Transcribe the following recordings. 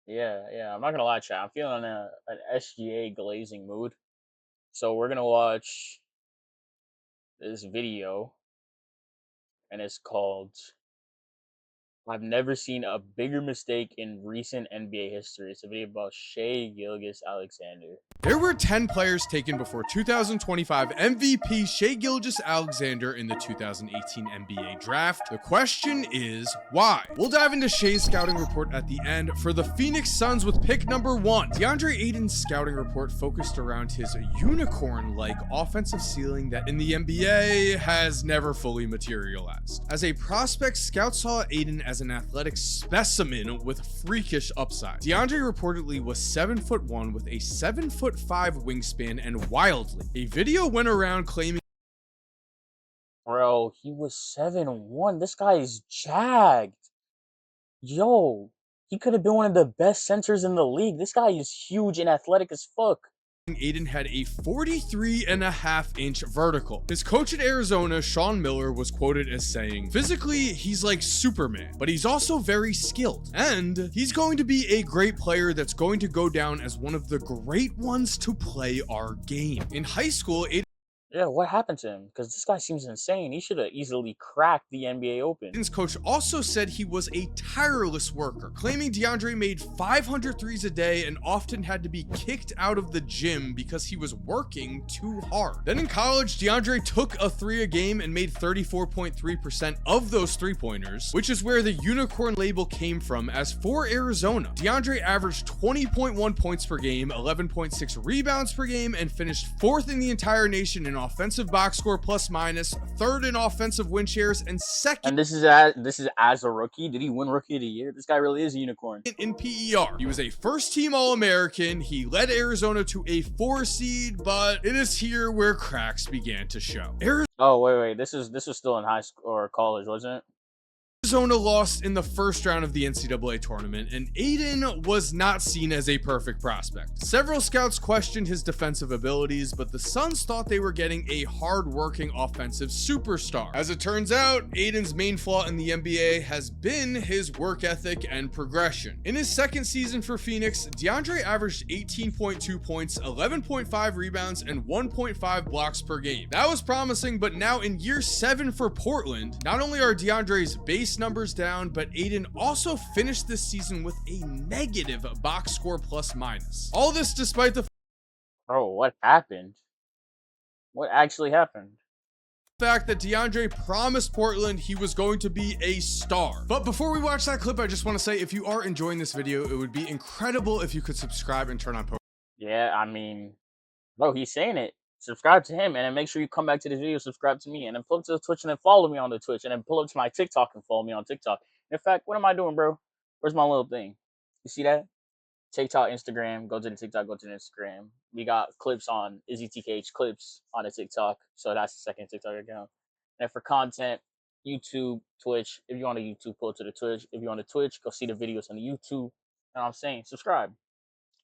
Yeah. I'm not gonna lie, chat. I'm feeling an SGA glazing mood. So we're gonna watch this video, and it's called "I've never seen a bigger mistake in recent NBA history." It's a video about Shea Gilgeous-Alexander. There were 10 players taken before 2025 MVP Shea Gilgeous-Alexander in the 2018 NBA draft. The question is, why? We'll dive into Shea's scouting report at the end. For the Phoenix Suns with pick number 1, DeAndre Ayton's scouting report focused around his unicorn-like offensive ceiling that in the NBA has never fully materialized. As a prospect, scouts saw Ayton as an athletic specimen with freakish upside. DeAndre reportedly was 7'1" with a 7'5" wingspan, and wildly, a video went around claiming Bro, he was 7'1". This guy is jagged. Yo, he could have been one of the best centers in the league. This guy is huge and athletic as fuck. Ayton had a 43.5-inch vertical. His coach at Arizona, Sean Miller, was quoted as saying, "Physically, he's like Superman, but he's also very skilled. And he's going to be a great player that's going to go down as one of the great ones to play our game." In high school, Ayton Yeah, what happened to him? Because this guy seems insane. He should have easily cracked the NBA Open. Ayton's coach also said he was a tireless worker, claiming DeAndre made 500 threes a day and often had to be kicked out of the gym because he was working too hard. Then in college, DeAndre took a 3 a game and made 34.3% of those 3-pointers, which is where the unicorn label came from, as for Arizona, DeAndre averaged 20.1 points per game, 11.6 rebounds per game, and finished 4th in the entire nation in offensive box score plus minus, 3rd in offensive win shares, and 2nd And this is as a rookie. Did he win Rookie of the Year? This guy really is a unicorn. in PER. He was a first-team All-American. He led Arizona to a 4 seed, but it is here where cracks began to show. Oh wait. This was still in high school or college, wasn't it? Arizona lost in the first round of the NCAA tournament, and Ayton was not seen as a perfect prospect. Several scouts questioned his defensive abilities, but the Suns thought they were getting a hard-working offensive superstar. As it turns out, Ayton's main flaw in the NBA has been his work ethic and progression. In his second season for Phoenix, DeAndre averaged 18.2 points, 11.5 rebounds, and 1.5 blocks per game. That was promising, but now in year 7 for Portland, not only are DeAndre's base numbers down, but Ayton also finished this season with a negative box score plus minus. All this despite the Bro, what happened? What actually happened? fact that DeAndre promised Portland he was going to be a star. But before we watch that clip, I just want to say, if you are enjoying this video, it would be incredible if you could subscribe and turn on post. Yeah, I mean, bro, he's saying it. Subscribe to him, and then make sure you come back to this video, subscribe to me, and then pull up to the Twitch and then follow me on the Twitch, and then pull up to my TikTok and follow me on TikTok. In fact, what am I doing, bro? Where's my little thing? You see that? TikTok, Instagram. Go to the TikTok, go to the Instagram. We got clips on IzzyTKH clips on the TikTok, so that's the second TikTok account. And for content, YouTube, Twitch. If you want to YouTube, pull up to the Twitch. If you want to Twitch, go see the videos on the YouTube. You know what I'm saying? Subscribe.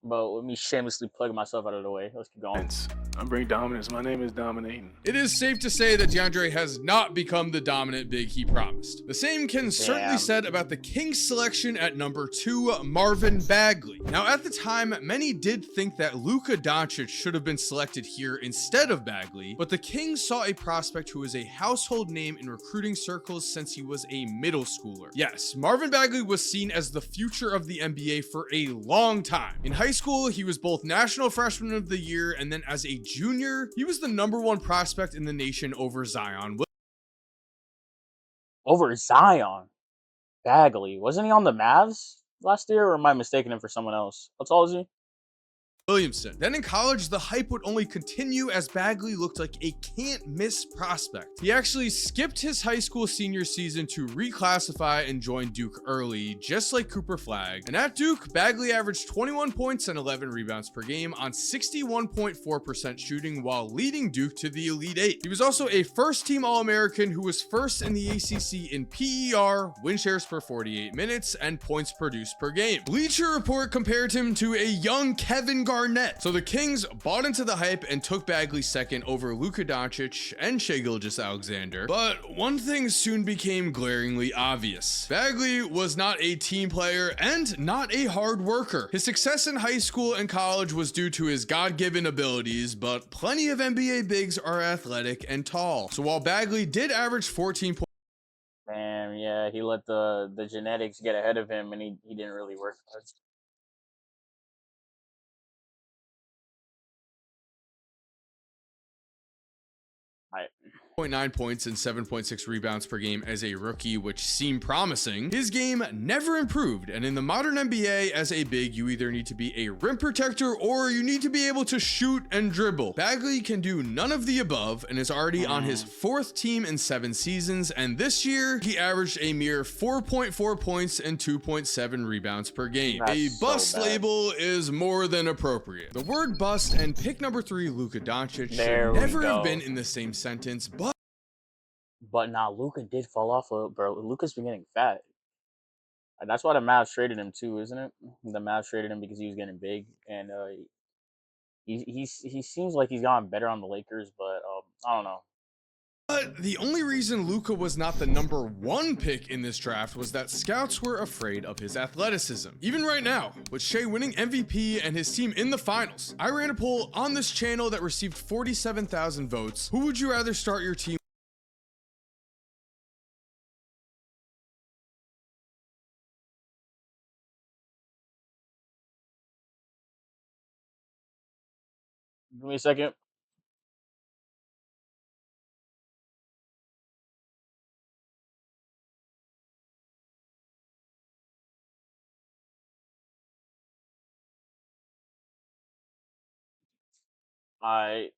But let me shamelessly plug myself out of the way. Let's keep going. I bring dominance. My name is Dominating. It is safe to say that DeAndre has not become the dominant big he promised. The same can certainly Damn. said about the Kings selection at number 2, Marvin Bagley. Now, at the time, many did think that Luka Doncic should have been selected here instead of Bagley, but the Kings saw a prospect who is a household name in recruiting circles since he was a middle schooler. Yes, Marvin Bagley was seen as the future of the NBA for a long time. In high school, he was both National Freshman of the Year, and then as a junior, he was the #1 prospect in the nation over Zion Over Zion. Bagley. Wasn't he on the Mavs last year, or am I mistaking him for someone else? How tall is he? Williamson. Then in college, the hype would only continue as Bagley looked like a can't-miss prospect. He actually skipped his high school senior season to reclassify and join Duke early, just like Cooper Flagg. And at Duke, Bagley averaged 21 points and 11 rebounds per game on 61.4% shooting while leading Duke to the Elite Eight. He was also a first-team All-American who was first in the ACC in PER, win shares per 48 minutes, and points produced per game. Bleacher Report compared him to a young Kevin Garnett Barnett. So the Kings bought into the hype and took Bagley second over Luka Doncic and Shai Gilgeous-Alexander. But one thing soon became glaringly obvious. Bagley was not a team player and not a hard worker. His success in high school and college was due to his God-given abilities, but plenty of NBA bigs are athletic and tall. So while Bagley did average 14 points, Damn, yeah, he let the genetics get ahead of him, and he didn't really work hard. Right. 0.9 points and 7.6 rebounds per game as a rookie, which seemed promising, his game never improved. And in the modern NBA, as a big, you either need to be a rim protector or you need to be able to shoot and dribble. Bagley can do none of the above and is already on his 4th team in 7 seasons. And this year, he averaged a mere 4.4 points and 2.7 rebounds per game. That's a bust so bad. label is more than appropriate. The word bust and pick number 3, Luka Doncic, There should we never have go. been in the same sentence, But now Luca did fall off a bro. Luca's been getting fat. And that's why the Mavs traded him too, isn't it? The Mavs traded him because he was getting big, and he seems like he's gotten better on the Lakers, but I don't know. But the only reason Luka was not the number 1 pick in this draft was that scouts were afraid of his athleticism. Even right now, with Shai winning MVP and his team in the finals, I ran a poll on this channel that received 47,000 votes. Who would you rather start your team? Give me a second. I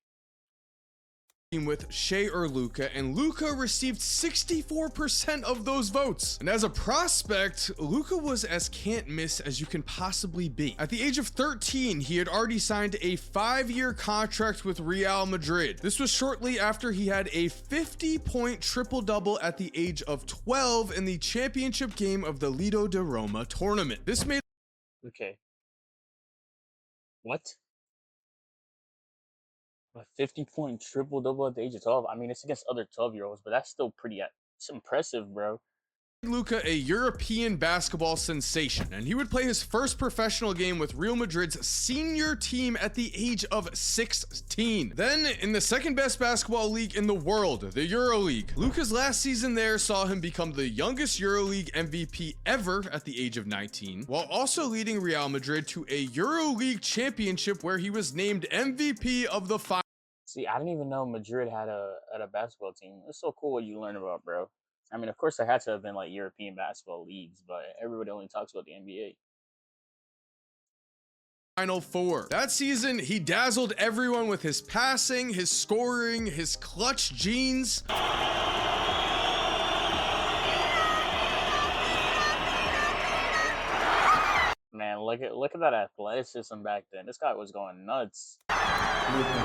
With Shai or Luka, and Luka received 64% of those votes. And as a prospect, Luka was as can't miss as you can possibly be. At the age of 13, he had already signed a 5-year contract with Real Madrid. This was shortly after he had a 50-point triple-double at the age of 12 in the championship game of the Lido de Roma tournament. This made okay. What? A 50-point triple double at the age of 12. I mean, it's against other 12-year-olds, but that's still pretty. It's impressive, bro. Luka a European basketball sensation, and he would play his first professional game with Real Madrid's senior team at the age of 16. Then, in the second best basketball league in the world, the EuroLeague, Luka's last season there saw him become the youngest EuroLeague MVP ever at the age of 19, while also leading Real Madrid to a EuroLeague championship where he was named MVP of the final. See, I didn't even know Madrid had a basketball team. It's so cool what you learn about, bro. I mean, of course, there had to have been like European basketball leagues, but everybody only talks about the NBA. Final Four. That season, he dazzled everyone with his passing, his scoring, his clutch genes. Man, look at that athleticism back then. This guy was going nuts.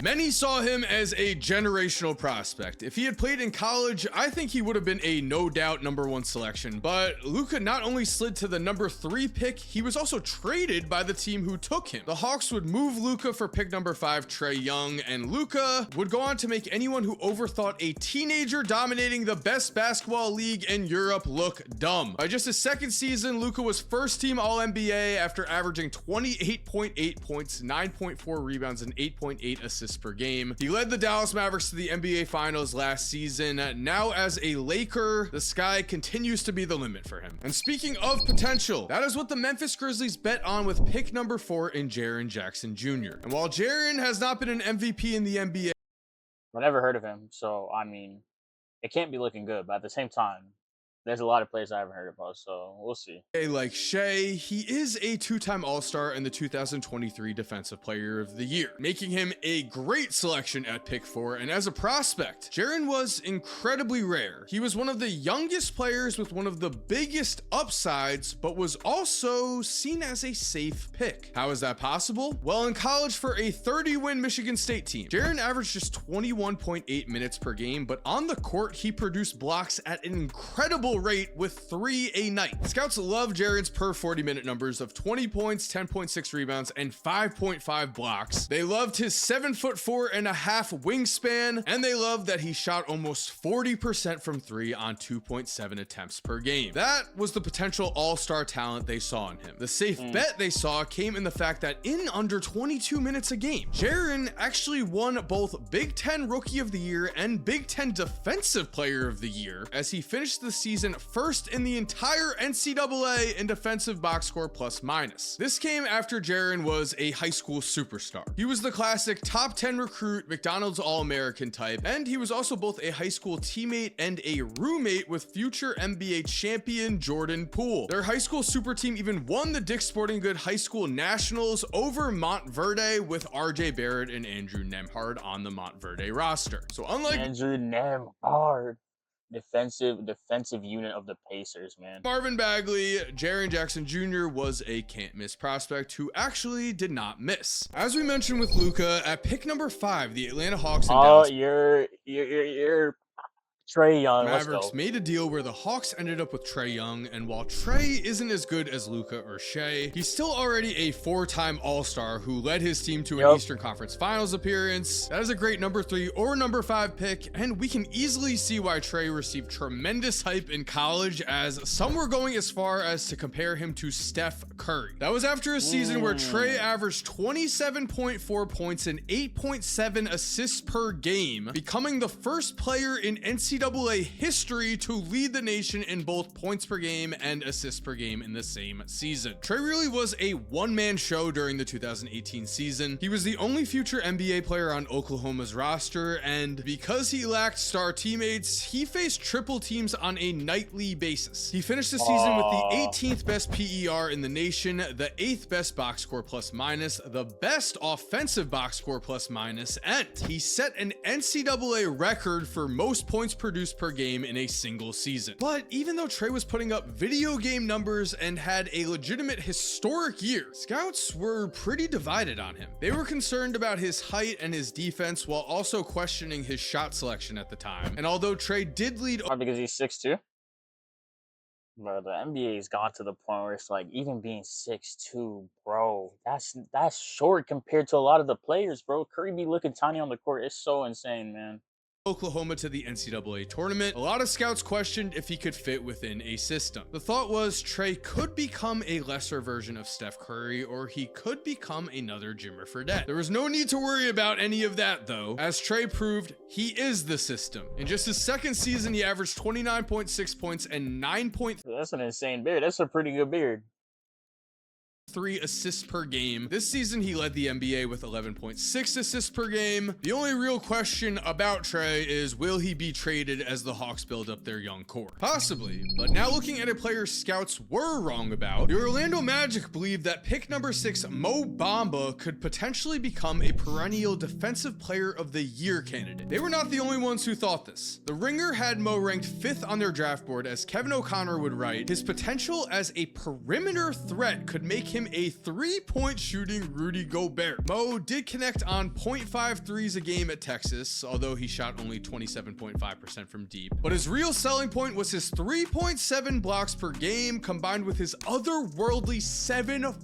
Many saw him as a generational prospect. If he had played in college, I think he would have been a no doubt number 1 selection. But Luka not only slid to the number 3 pick, he was also traded by the team who took him. The Hawks would move Luka for pick number 5, Trae Young, and Luka would go on to make anyone who overthought a teenager dominating the best basketball league in Europe look dumb. By just his second season, Luka was first team All-NBA after averaging 28.8 points, 9.4 rebounds, and 8.8 assists per game. He led the Dallas Mavericks to the NBA Finals last season. Now as a Laker, the sky continues to be the limit for him. And speaking of potential, that is what the Memphis Grizzlies bet on with pick number 4 in Jaren Jackson Jr. And while Jaren has not been an MVP in the NBA, I never heard of him, so I mean, it can't be looking good. But at the same time, there's a lot of players I haven't heard about, so we'll see. like Shai, he is a 2-time All-Star and the 2023 Defensive Player of the Year, making him a great selection at pick 4. And as a prospect, Jaren was incredibly rare. He was one of the youngest players with one of the biggest upsides, but was also seen as a safe pick. How is that possible? Well, in college for a 30-win Michigan State team, Jaren averaged just 21.8 minutes per game, but on the court, he produced blocks at an incredible triple rate with 3 a night. Scouts love Jaren's per 40-minute numbers of 20 points, 10.6 rebounds, and 5.5 blocks. They loved his 7'4.5" wingspan, and they loved that he shot almost 40% from 3 on 2.7 attempts per game. That was the potential all-star talent they saw in him. The safe bet they saw came in the fact that in under 22 minutes a game, Jaren actually won both Big Ten Rookie of the Year and Big Ten Defensive Player of the Year, as he finished the season first in the entire NCAA in defensive box score plus minus. This came after Jaren was a high school superstar. He was the classic top 10 recruit, McDonald's All-American type, and he was also both a high school teammate and a roommate with future NBA champion Jordan Poole. Their high school super team even won the Dick's Sporting Goods High School Nationals over Montverde with RJ Barrett and Andrew Nembhard on the Montverde roster. So unlike Andrew Nembhard, defensive unit of the Pacers, man. Marvin Bagley, Jaren Jackson Jr. was a can't-miss prospect who actually did not miss. As we mentioned with Luka, at pick number 5, the Atlanta Hawks and Dallas You're Trae Young. Mavericks made a deal where the Hawks ended up with Trae Young, and while Trae isn't as good as Luka or Shea, he's still already a 4-time All-Star who led his team to an Eastern Conference Finals appearance. That is a great number 3 or number 5 pick, and we can easily see why Trae received tremendous hype in college, as some were going as far as to compare him to Steph Curry. That was after a season where Trae averaged 27.4 points and 8.7 assists per game, becoming the first player in NCAA history to lead the nation in both points per game and assists per game in the same season. Trae really was a one-man show during the 2018 season. He was the only future NBA player on Oklahoma's roster, and because he lacked star teammates, he faced triple teams on a nightly basis. He finished the season with the 18th best PER in the nation, the 8th best box score plus minus, the best offensive box score plus minus, and he set an NCAA record for most points produced per game in a single season. But even though Trae was putting up video game numbers and had a legitimate historic year, scouts were pretty divided on him. They were concerned about his height and his defense while also questioning his shot selection at the time. And although Trae did lead because he's 6'2". Bro, the NBA's gone to the point where it's like, even being 6'2", bro, that's short compared to a lot of the players, bro. Curry be looking tiny on the court. It's so insane, man. Oklahoma to the NCAA tournament, a lot of scouts questioned if he could fit within a system. The thought was Trae could become a lesser version of Steph Curry, or he could become another Jimmer Fredette. There was no need to worry about any of that though, as Trae proved he is the system. In just his second season, he averaged 29.6 points and 9. That's an insane beard. That's a pretty good beard. 3 assists per game. This season, he led the NBA with 11.6 assists per game. The only real question about Trae is, will he be traded as the Hawks build up their young core? Possibly, but now looking at a player scouts were wrong about, the Orlando Magic believed that pick number 6, Mo Bamba, could potentially become a perennial defensive player of the year candidate. They were not the only ones who thought this. The Ringer had Mo ranked 5th on their draft board, as Kevin O'Connor would write, his potential as a perimeter threat could make him a 3-point shooting Rudy Gobert. Mo did connect on 0.5 threes a game at Texas, although he shot only 27.5% from deep. But his real selling point was his 3.7 blocks per game, combined with his otherworldly 7'10"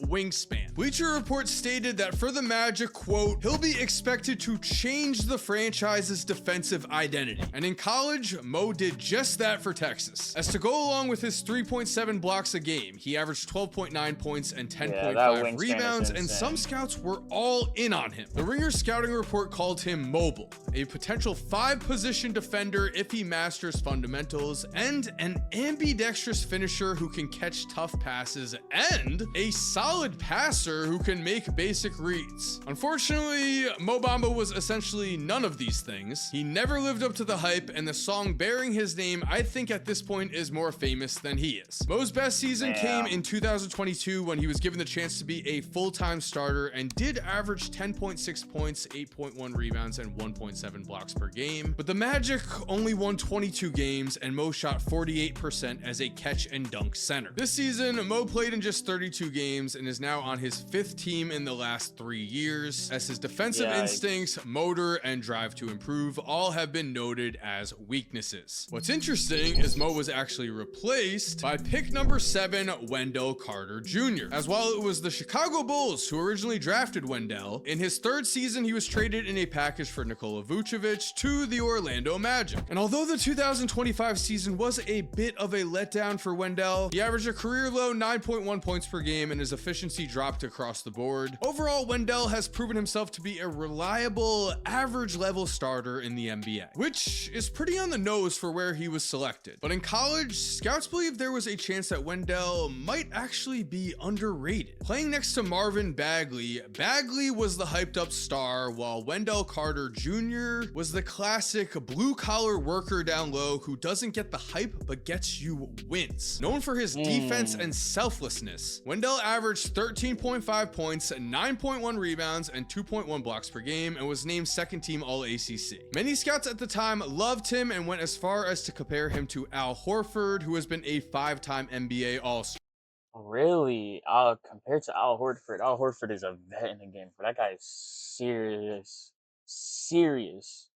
wingspan. Bleacher Report stated that for the Magic, quote, he'll be expected to change the franchise's defensive identity. And in college, Mo did just that for Texas. As to go along with his 3.7 blocks a game, he averaged 12.9 points and 10.5 rebounds, and some scouts were all in on him. The Ringer scouting report called him mobile, a potential 5-position defender if he masters fundamentals, and an ambidextrous finisher who can catch tough passes, and a solid passer who can make basic reads. Unfortunately, Mo Bamba was essentially none of these things. He never lived up to the hype, and the song bearing his name, I think at this point, is more famous than he is. Mo's best season came in 2020 2022 when he was given the chance to be a full-time starter and did average 10.6 points, 8.1 rebounds, and 1.7 blocks per game. But the Magic only won 22 games and Mo shot 48% as a catch and dunk center. This season, Mo played in just 32 games and is now on his 5th team in the last 3 years, as his defensive instincts, motor, and drive to improve all have been noted as weaknesses. What's interesting is Mo was actually replaced by pick number 7, Wendell Carter Jr. As while it was the Chicago Bulls who originally drafted Wendell, in his 3rd season he was traded in a package for Nikola Vucevic to the Orlando Magic. And although the 2025 season was a bit of a letdown for Wendell, he averaged a career low 9.1 points per game and his efficiency dropped across the board. Overall, Wendell has proven himself to be a reliable, average level starter in the NBA, which is pretty on the nose for where he was selected. But in college, scouts believe there was a chance that Wendell might actually be underrated. Playing next to Marvin Bagley, Bagley was the hyped up star, while Wendell Carter Jr. was the classic blue collar worker down low who doesn't get the hype but gets you wins. Known for his defense and selflessness, Wendell averaged 13.5 points, 9.1 rebounds, and 2.1 blocks per game and was named 2nd team All-ACC. Many scouts at the time loved him and went as far as to compare him to Al Horford, who has been a 5-time NBA All-Star. Really? Compared to Al Horford is a vet in the game. For that guy is serious. Serious.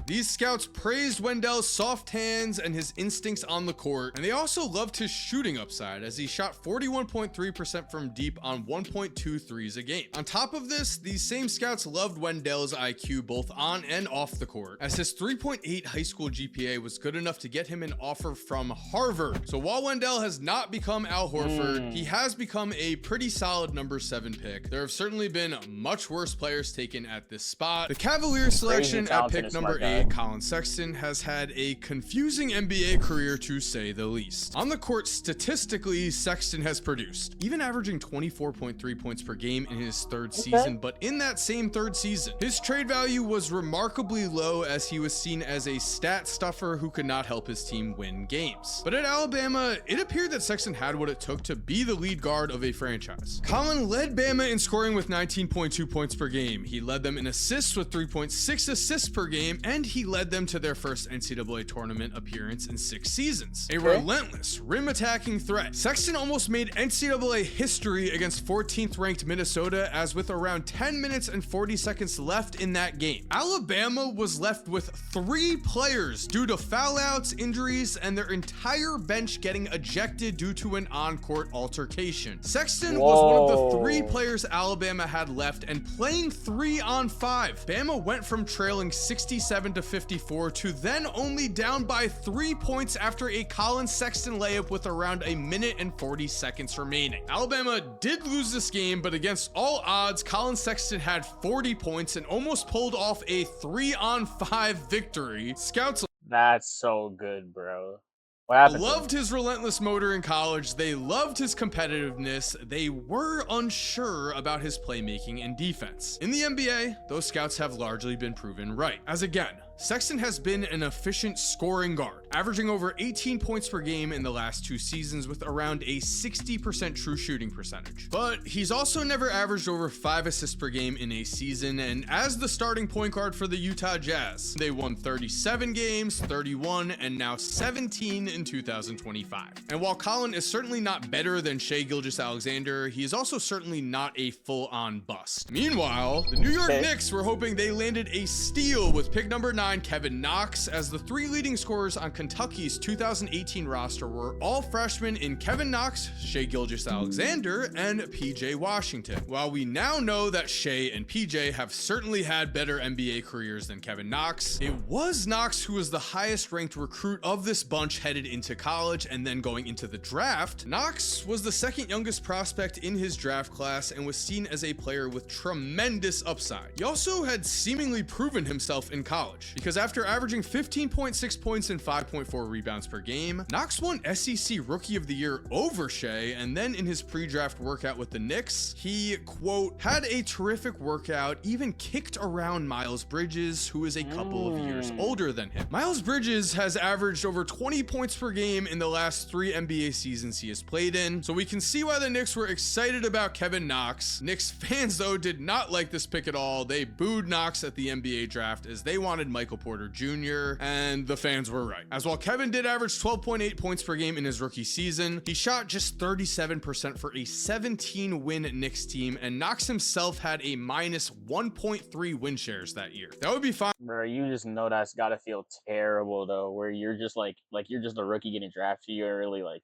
These scouts praised Wendell's soft hands and his instincts on the court, and they also loved his shooting upside as he shot 41.3% from deep on 1.2 threes a game. On top of this, these same scouts loved Wendell's IQ both on and off the court, as his 3.8 high school GPA was good enough to get him an offer from Harvard. So while Wendell has not become Al Horford, he has become a pretty solid number 7 pick. There have certainly been much worse players taken at this spot. The Cavaliers selection at pick number 8, Colin Sexton, has had a confusing NBA career to say the least. On the court, statistically, Sexton has produced, even averaging 24.3 points per game in his 3rd season, but in that same 3rd season, his trade value was remarkably low as he was seen as a stat stuffer who could not help his team win games. But at Alabama, it appeared that Sexton had what it took to be the lead guard of a franchise. Colin led Bama in scoring with 19.2 points per game. He led them in assists with 3.6 assists per game, and he led them to their first NCAA tournament appearance in 6 seasons. A relentless, rim-attacking threat. Sexton almost made NCAA history against 14th ranked Minnesota, as with around 10 minutes and 40 seconds left in that game, Alabama was left with 3 players due to foul outs, injuries, and their entire bench getting ejected due to an on-court altercation. Sexton was one of the 3 players Alabama had left, and playing 3-on-5, Bama went from trailing 67 to 54 to then only down by 3 points after a Colin Sexton layup with around a minute and 40 seconds remaining. Alabama did lose this game, but against all odds, Colin Sexton had 40 points and almost pulled off a 3-on-5 victory. Scouts That's so good, bro. What happened? Loved his relentless motor in college. They loved his competitiveness. They were unsure about his playmaking and defense. In the NBA, those scouts have largely been proven right. As again, Sexton has been an efficient scoring guard, averaging over 18 points per game in the last 2 seasons with around a 60% true shooting percentage. But he's also never averaged over 5 assists per game in a season, and as the starting point guard for the Utah Jazz, they won 37 games, 31, and now 17 in 2025. And while Colin is certainly not better than Shai Gilgeous-Alexander, he is also certainly not a full-on bust. Meanwhile, the New York Knicks were hoping they landed a steal with pick number 9, Kevin Knox, as the 3 leading scorers on Kentucky's 2018 roster were all freshmen in Kevin Knox, Shai Gilgeous-Alexander, and PJ Washington. While we now know that Shai and PJ have certainly had better NBA careers than Kevin Knox, it was Knox who was the highest ranked recruit of this bunch headed into college and then going into the draft. Knox was the 2nd youngest prospect in his draft class and was seen as a player with tremendous upside. He also had seemingly proven himself in college, because after averaging 15.6 points in 5 5.4 rebounds per game. Knox won SEC Rookie of the Year over Shai, and then in his pre-draft workout with the Knicks, he, quote, had a terrific workout, even kicked around Miles Bridges, who is a couple of years older than him. Miles Bridges has averaged over 20 points per game in the last 3 NBA seasons he has played in, so we can see why the Knicks were excited about Kevin Knox. Knicks fans, though, did not like this pick at all. They booed Knox at the NBA draft as they wanted Michael Porter Jr., and the fans were right. As while Kevin did average 12.8 points per game in his rookie season, he shot just 37% for a 17-win Knicks team, and Knox himself had a minus 1.3 win shares that year. That would be fine. Bro, you just know that's gotta feel terrible though, where you're just like you're just a rookie getting drafted. You're really like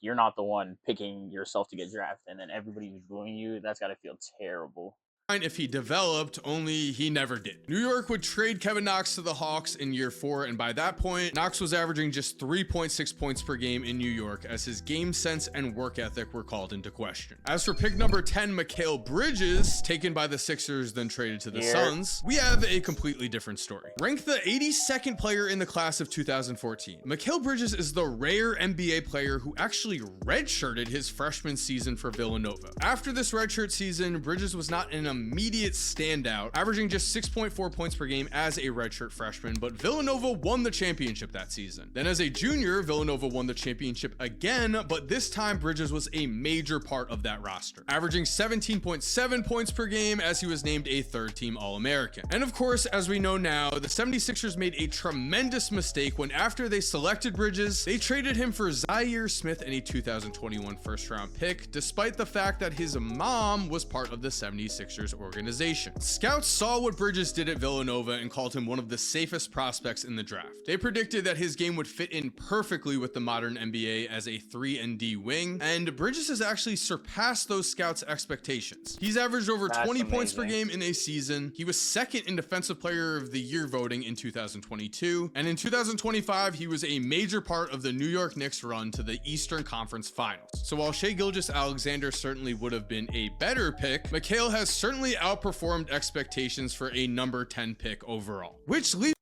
you're not the one picking yourself to get drafted, and then everybody's booing you. That's gotta feel terrible. If he developed, only he never did. New York would trade Kevin Knox to the Hawks in year 4, and by that point, Knox was averaging just 3.6 points per game in New York as his game sense and work ethic were called into question. As for pick number 10, Mikal Bridges, taken by the Sixers, then traded to the Suns, we have a completely different story. Ranked the 82nd player in the class of 2014, Mikal Bridges is the rare NBA player who actually redshirted his freshman season for Villanova. After this redshirt season, Bridges was not an immediate standout, averaging just 6.4 points per game as a redshirt freshman, but Villanova won the championship that season. Then as a junior, Villanova won the championship again, but this time Bridges was a major part of that roster, averaging 17.7 points per game as he was named a third-team All-American. And of course, as we know now, the 76ers made a tremendous mistake when after they selected Bridges, they traded him for Zaire Smith and a 2021 first-round pick, despite the fact that his mom was part of the 76ers organization. Scouts saw what Bridges did at Villanova and called him one of the safest prospects in the draft. They predicted that his game would fit in perfectly with the modern NBA as a 3-and-D wing, and Bridges has actually surpassed those scouts' expectations. He's averaged over 20 points per game in a season. He was second in Defensive Player of the Year voting in 2022, and in 2025, he was a major part of the New York Knicks run to the Eastern Conference Finals. So while Shai Gilgeous-Alexander certainly would have been a better pick, Mikal has certainly outperformed expectations for a number 10 pick overall, which leaves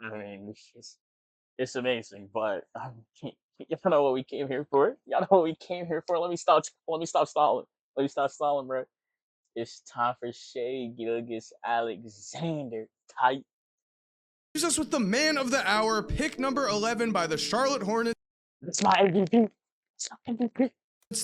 I mean, it's amazing, but y'all know what we came here for. Y'all know what we came here for. Let me stop stalling. Let me stop stalling, bro. It's time for Shai Gilgeous-Alexander. Tight. us with the man of the hour, pick number 11 by the Charlotte Hornets. It's my MVP. It's my MVP.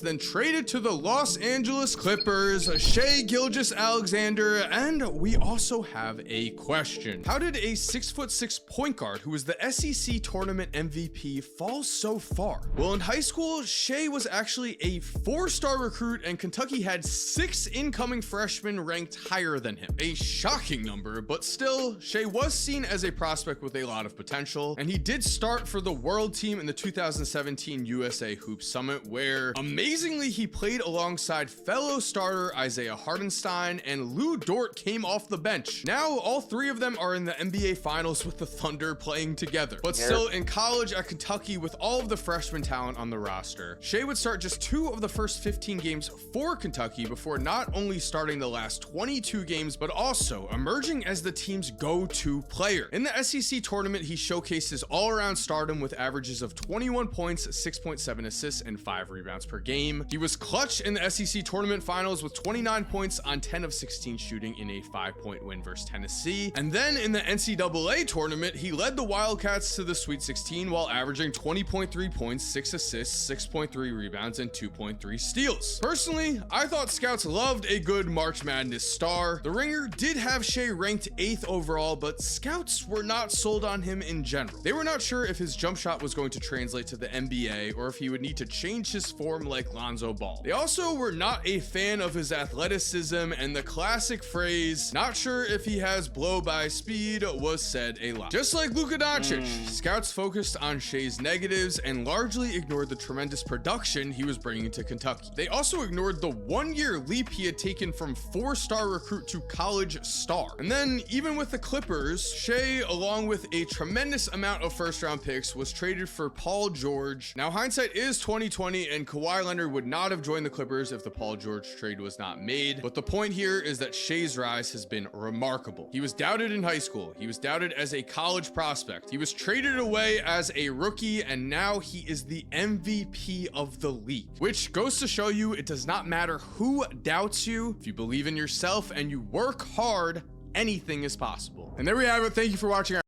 Then traded to the Los Angeles Clippers, Shai Gilgeous-Alexander, and we also have a question. How did a 6'6" point guard who was the SEC tournament MVP fall so far? Well, in high school, Shai was actually a 4-star recruit, and Kentucky had 6 incoming freshmen ranked higher than him. A shocking number, but still, Shai was seen as a prospect with a lot of potential, and he did start for the world team in the 2017 USA Hoop Summit, where amazingly, he played alongside fellow starter Isaiah Hartenstein, and Lou Dort came off the bench. Now, all 3 of them are in the NBA Finals with the Thunder playing together. But still, in college at Kentucky with all of the freshman talent on the roster, Shai would start just 2 of the first 15 games for Kentucky before not only starting the last 22 games, but also emerging as the team's go-to player. In the SEC tournament, he showcased his all-around stardom with averages of 21 points, 6.7 assists, and 5 rebounds per game. He was clutch in the SEC tournament finals with 29 points on 10 of 16 shooting in a 5-point win versus Tennessee. And then in the NCAA tournament, he led the Wildcats to the Sweet 16 while averaging 20.3 points, 6 assists, 6.3 rebounds, and 2.3 steals. Personally, I thought scouts loved a good March Madness star. The Ringer did have Shai ranked 8th overall, but scouts were not sold on him in general. They were not sure if his jump shot was going to translate to the NBA or if he would need to change his form like Lonzo Ball. They also were not a fan of his athleticism, and the classic phrase, "not sure if he has blow by speed," was said a lot. Just like Luka Doncic, scouts focused on Shai's negatives and largely ignored the tremendous production he was bringing to Kentucky. They also ignored the 1-year leap he had taken from 4-star recruit to college star. And then, even with the Clippers, Shai, along with a tremendous amount of first-round picks, was traded for Paul George. Now, hindsight is 2020, and Kawhi Kawhi Leonard would not have joined the Clippers if the Paul George trade was not made. But the point here is that Shai's rise has been remarkable. He was doubted in high school. He was doubted as a college prospect. He was traded away as a rookie, and now he is the MVP of the league, which goes to show you it does not matter who doubts you. If you believe in yourself and you work hard, anything is possible. And there we have it. Thank you for watching.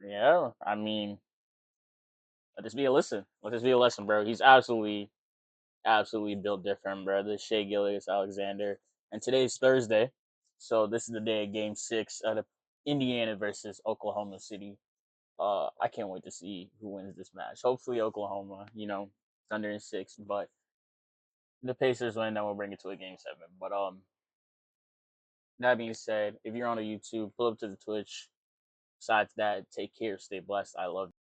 Yeah, I mean, let this be a lesson. Let this be a lesson, bro. He's absolutely built different, bro. This Shai Gilgeous-Alexander. And today's Thursday, so this is the day of Game 6 out of Indiana versus Oklahoma City. I can't wait to see who wins this match. Hopefully Oklahoma, Thunder in 6, but the Pacers win, then we'll bring it to a Game 7. But that being said, if you're on the YouTube, pull up to the Twitch. Besides that, take care, stay blessed. I love you.